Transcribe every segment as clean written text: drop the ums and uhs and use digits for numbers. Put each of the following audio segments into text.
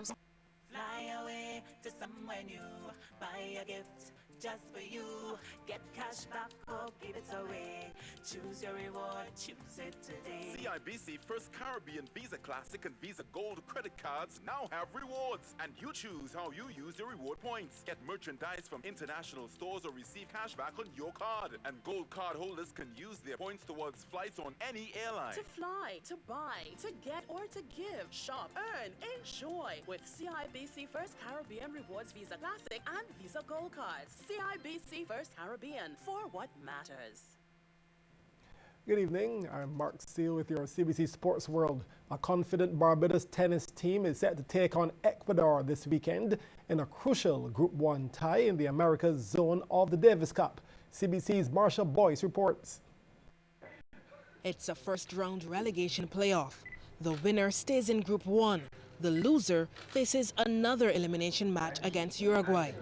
Fly away to somewhere new, buy a gift just for you. Get cash back or give it away. Choose your reward, choose it today. CIBC First Caribbean Visa Classic and Visa Gold credit cards now have rewards, and you choose how you use your reward points. Get merchandise from international stores or receive cash back on your card. And gold card holders can use their points towards flights on any airline. To fly, to buy, to get or to give, shop, earn, enjoy with CIBC First Caribbean Rewards Visa Classic and Visa Gold cards. CIBC First Caribbean, for what matters. Good evening, I'm Mark Steele with your CBC Sports World. A confident Barbados tennis team is set to take on Ecuador this weekend in a crucial Group 1 tie in the Americas zone of the Davis Cup. CBC's Marcia Boyce reports. It's a first-round relegation playoff. The winner stays in Group 1. The loser faces another elimination match against Uruguay.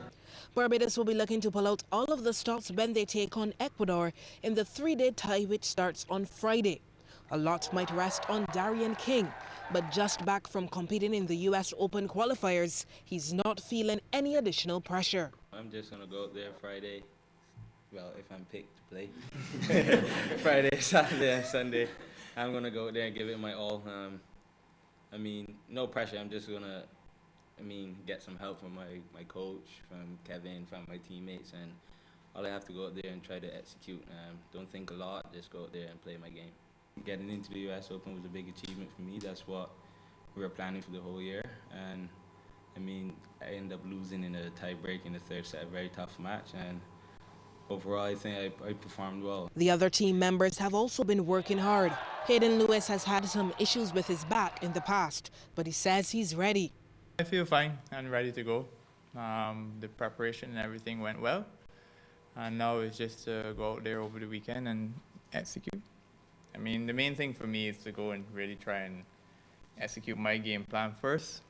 Barbados will be looking to pull out all of the stops when they take on Ecuador in the three-day tie which starts on Friday. A lot might rest on Darian King, but just back from competing in the U.S. Open qualifiers, he's not feeling any additional pressure. I'm just going to go out there Friday, well, if I'm picked to play. Friday, Saturday, and Sunday. I'm going to go out there and give it my all. I mean, no pressure. I'm just going to get some help from my coach, from Kevin, from my teammates, and all I have to go out there and try to execute. Don't think a lot, just go out there and play my game. Getting into the US Open was a big achievement for me. That's what we were planning for the whole year. And I ended up losing in a tie break in the third set, a very tough match. And overall, I think I performed well. The other team members have also been working hard. Hayden Lewis has had some issues with his back in the past, but he says he's ready. I feel fine and ready to go. The preparation and everything went well. And now it's just to go out there over the weekend and execute. The main thing for me is to go and really try and execute my game plan first.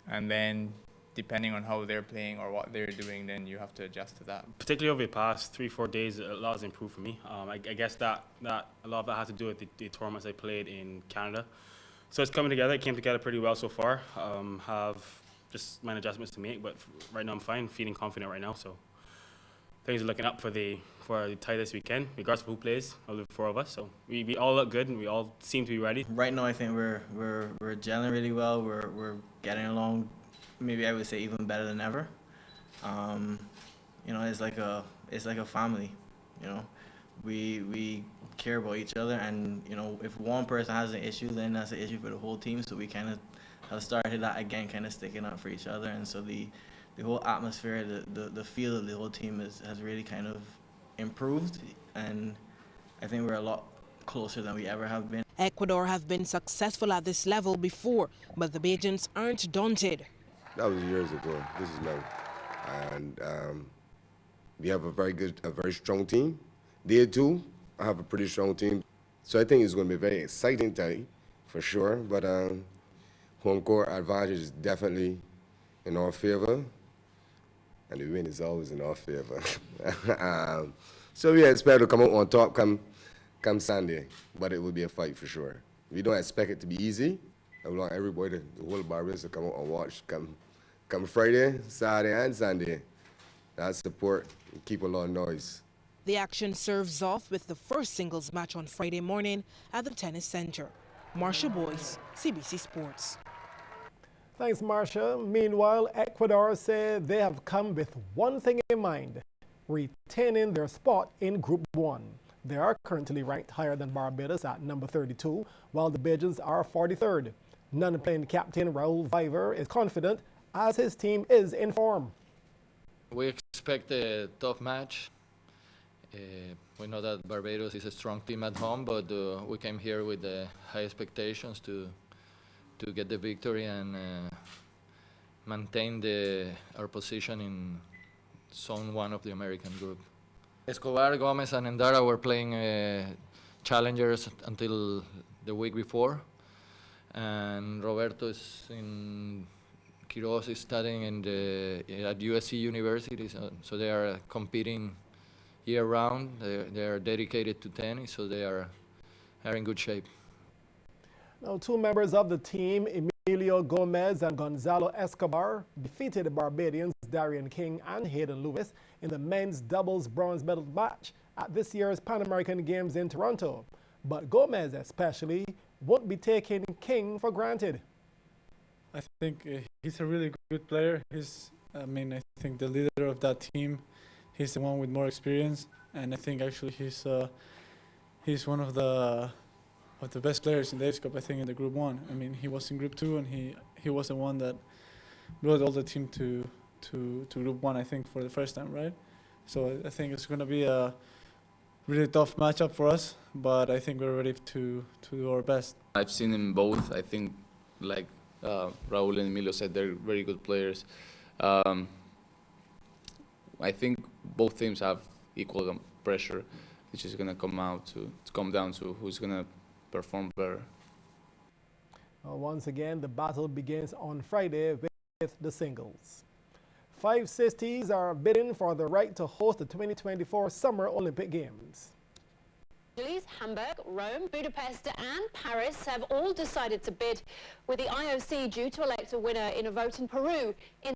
And then, depending on how they're playing or what they're doing, then you have to adjust to that. Particularly over the past 3-4 days, a lot has improved for me. I guess that a lot of that has to do with the tournaments I played in Canada. So it's coming together. It came together pretty well so far. Have just minor adjustments to make, but right now I'm fine, feeling confident right now. So things are looking up for the tie this weekend, regardless of who plays. All the four of us. So we all look good and we all seem to be ready. Right now I think we're gelling really well. We're getting along. Maybe I would say even better than ever. It's like a family. We care about each other, and if one person has an issue, then that's an issue for the whole team. So we kind of have started that again, kind of sticking up for each other, and so the whole atmosphere, the feel of the whole team has really kind of improved, and I think we're a lot closer than we ever have been. Ecuador have been successful at this level before, but the Bajans aren't daunted. That was years ago. This is now, and we have a very strong team. They too have a pretty strong team, so I think it's going to be a very exciting tie, for sure. But home court advantage is definitely in our favor, and the win is always in our favor. So we expect to come out on top come Sunday, but it will be a fight for sure. We don't expect it to be easy. I want everybody, the whole Barbados, to come out and watch come Friday, Saturday, and Sunday. That's support and keep a lot of noise. The action serves off with the first singles match on Friday morning at the Tennis Center. Marcia Boyce, CBC Sports. Thanks, Marcia. Meanwhile, Ecuador say they have come with one thing in mind: retaining their spot in Group 1. They are currently ranked higher than Barbados at number 32, while the Bajans are 43rd. Non-playing captain Raul Viver is confident as his team is in form. We expect a tough match. We know that Barbados is a strong team at home, but we came here with high expectations to get the victory and maintain our position in Zone 1 of the American group. Escobar, Gomez, and Endara were playing challengers until the week before, and Roberto Quiroz is studying at USC University, so they are competing year-round. They are dedicated to tennis, so they are in good shape. Now, two members of the team Emilio Gomez and Gonzalo Escobar defeated the Barbadians Darian King and Hayden Lewis in the men's doubles bronze medal match at this year's Pan American Games in Toronto. But Gomez especially won't be taking King for granted. I think he's a really good player. I think the leader of that team. He's the one with more experience, and I think actually he's one of the best players in the Davis Cup. I think in the Group 1. I mean, he was in Group 2, and he was the one that brought all the team to Group 1. I think for the first time, right? So I think it's going to be a really tough matchup for us, but I think we're ready to do our best. I've seen them both. I think, like Raul and Emilio said, they're very good players. I think both teams have equal pressure, which is going to come down to who's going to perform better. Once again, the battle begins on Friday with the singles. 5 cities are bidding for the right to host the 2024 Summer Olympic Games. Hamburg, Rome, Budapest and Paris have all decided to bid, with the IOC due to elect a winner in a vote in Peru in